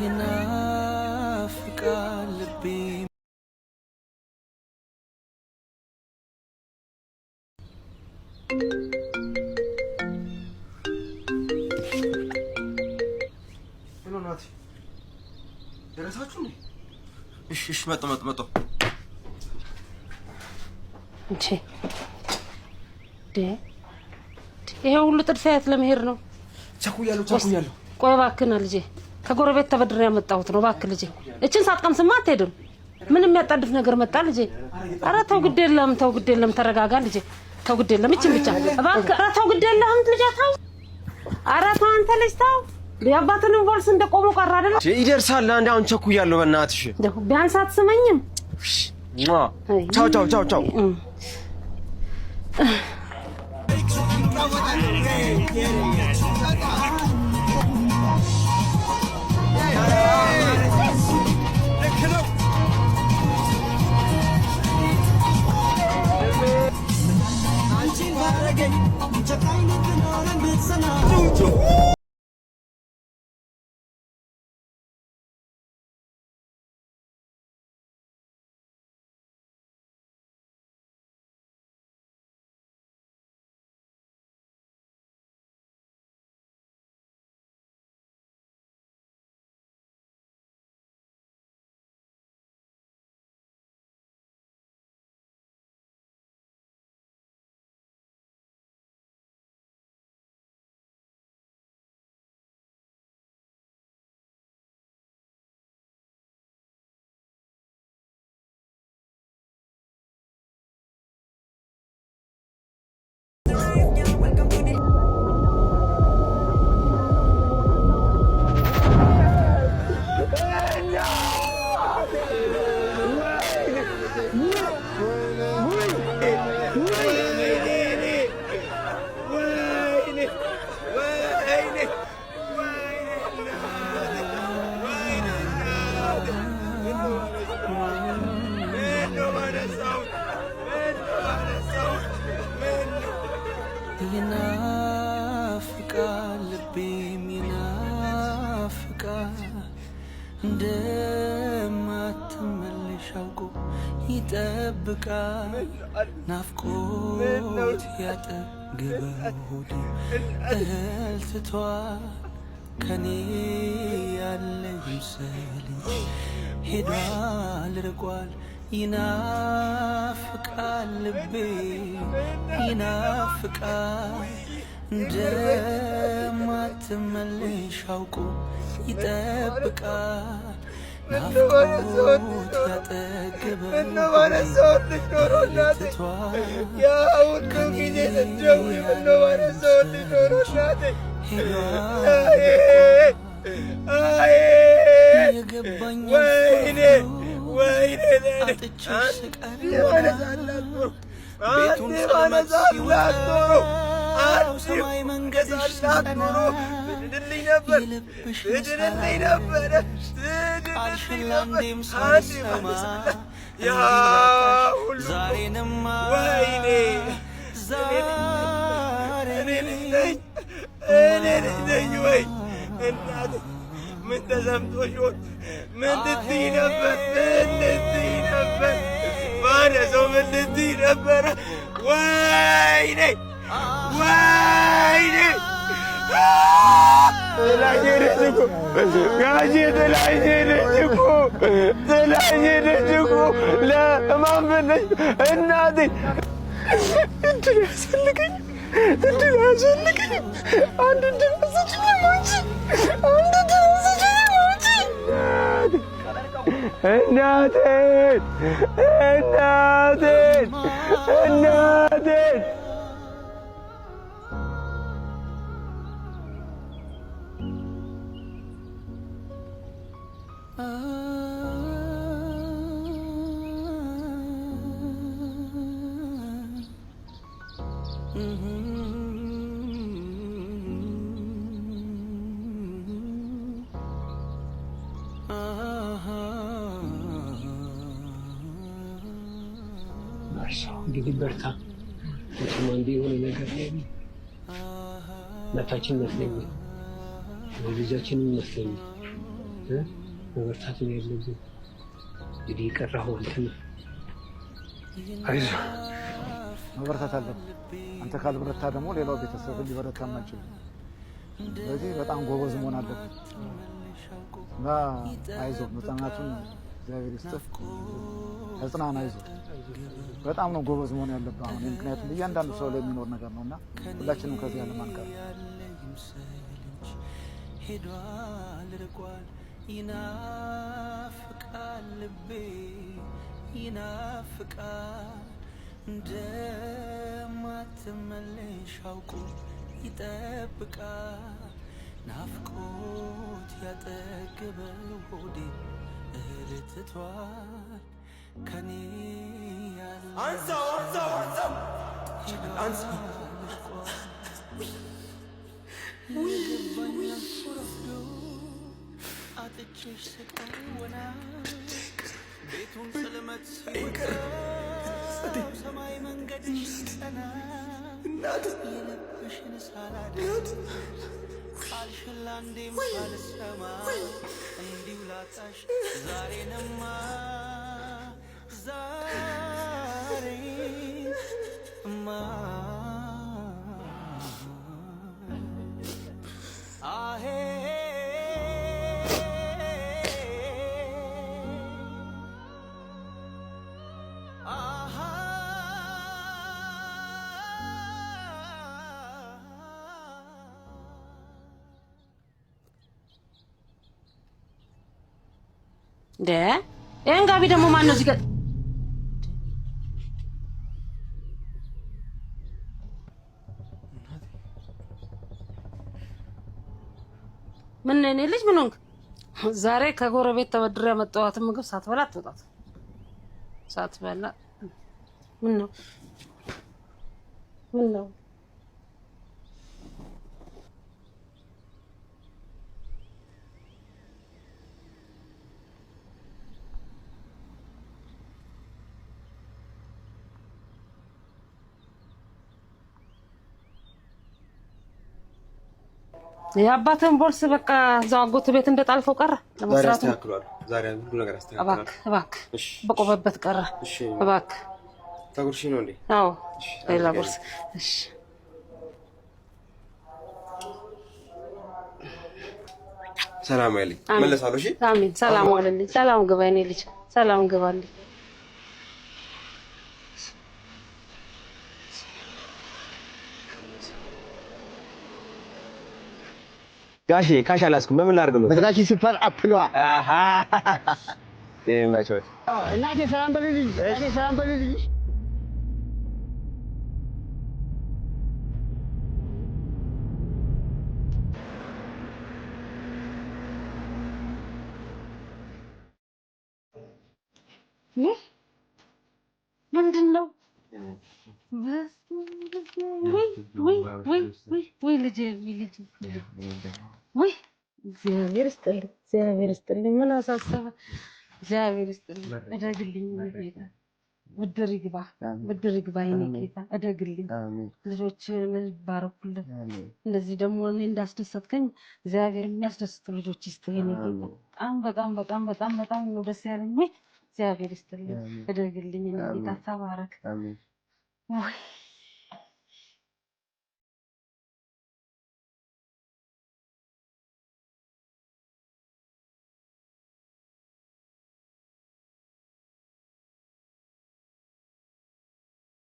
ይናፍቃል ልቤ እናት ደረሳችሁ እንዴ? እሺ መጣ እንዴ ይሄ ሁሉ ጥድፊያ የት ለመሄድ ነው? ቸኩያለሁ። ቆይ እባክህና ልጄ ከጎረቤት ተበድሬ ያመጣሁት ነው። እባክህ ልጄ እችን ሳትቀምስማ አትሄድም። ምንም የሚያጣድፍ ነገር መጣ ልጄ? ኧረ ተው ግድ የለም ተረጋጋ ልጄ። ተው ግድ የለም እችን ብቻ እባክህ። ኧረ ተው ግድ የለም ልጄ ተው። ኧረ ተው አንተ ልጅ ተው። የአባትን ቦርስ እንደቆሙ ቀረ አይደል? ይደርሳል። አንድ አሁን ቸኩያለሁ። በእናትሽ ቢያንስ አትስመኝም? ቻው ይናፍቃል ልቤም ይናፍቃል እንደማትመለሽ አውቆ ይጠብቃል ናፍቆት ያጠገበው ሆዴ እህል ትቷል ከኔ ያለ ይምሰልኝ ሄዷል ርቋል ይናፍቃል ልቤ ይናፍቃል እንደማትመለሽ አውቆ ይጠብቃል ናፍቆት ያጠገበው ቤቱን ሰመት ሲወጣው ሰማይ መንገድሽ ሲጸና የልብሽ ነበር ቃልሽን ላንዴም ሳልሰማ ዛሬንማ ወይ እናት ምን ተሰምቶሽ ምን ትትይ ነበር? ባነሰው ምን ትትይ ነበረ? ወይኔ ጥላኝ ሄደች እኮ ጋሼ፣ ጥላኝ ሄደች እኮ ለማን ብለሽ እናቴ። እድል አያስፈልገኝም አንድ እድል መስጭኝ ሞች እናቴን እንግዲህ በርታ። መቼም አንዴ የሆነ ነገር ላይ እናታችን ይመስለኛል ልጃችን ይመስለኛል መበርታት ነው ያለብን። እንግዲህ ቀራው እንትን አይዞህ መበርታት አለብህ። አንተ ካልበረታ ደግሞ ሌላው ቤተሰብ ሊበረታ ማይችል። ስለዚህ በጣም ጎበዝ መሆን አለብህ እና አይዞህ መጽናናቱን እግዚአብሔር ይስጥህ። ተጽናና አይዞህ። በጣም ነው ጎበዝ መሆን ያለብህ አሁን ምክንያቱም እያንዳንዱ ሰው ላይ የሚኖር ነገር ነውና ሁላችንም ከዚህ ዓለም አንቀር። ሄዷል ርቋል ይናፍቃል ልቤ ይናፍቃል እንደማትመለሽ አውቆ ይጠብቃል ናፍቆት ያጠገበው ሆዴ እህል ትቷል ከኔ ያለ አንሳው አጥቼሽ ስቀወና ቤቱን ጽልመት ሲወጣው ሰማይ መንገድሽ ሲጸና የልብሽን ሳላደርግ ቃልሽን ላንዴም ሳልሰማ እንዲሁ ላጣሽ ዛሬንማ ዛሬማ አሄ ይሄን ጋቢ ደግሞ ማን ነው እዚህ ጋር? ምን እኔ ልጅ ምን ሆንክ? ዛሬ ከጎረቤት ተበድሬ ያመጣኋት ምግብ ሳትበላ አትወጣት። ሳትበላ ምን ነው? የአባትን ቦርስ በቃ እዛው አጎት ቤት እንደጣልፈው ቀረ። ለመስራት ዛሬ ሁሉ ነገር አስተካክሏል። እባክህ በቆመበት ቀረ። እባክህ ታጉርሽ ነው እንዴ? አዎ ሌላ ቦርስ። እሺ ሰላም አይልኝ መለሳለሁ። እሺ አሜን። ሰላም ዋለልኝ። ሰላም ግባ የኔ ልጅ፣ ሰላም ግባልኝ። ጋሼ ካሽ አላስኩም። በምን ላድርግ ነው? በታች ሲፈር አፕሏ አሃ ማቾች እናቴ ሰላም በልልኝ። ሰላም በልልኝ። ምንድን ነው? ወይ ልጄ ወይ እግዚአብሔር ይስጥልኝ። ምን አሳሰበ? እግዚአብሔር ይስጥልኝ። እደግልኝ ጌታ፣ ብድር ይግባ የኔ ጌታ፣ እደግልኝ። ልጆችን ባረኩልህ። እንደዚህ ደግሞ እኔ እንዳስደሰትከኝ እግዚአብሔር የሚያስደስቱ ልጆች ይስጥህ የኔ ጌታ። በጣም ነው ደስ ያለኝ። እግዚአብሔር ይስጥልኝ። እደግልኝ የኔ ጌታ፣ ተባረክ።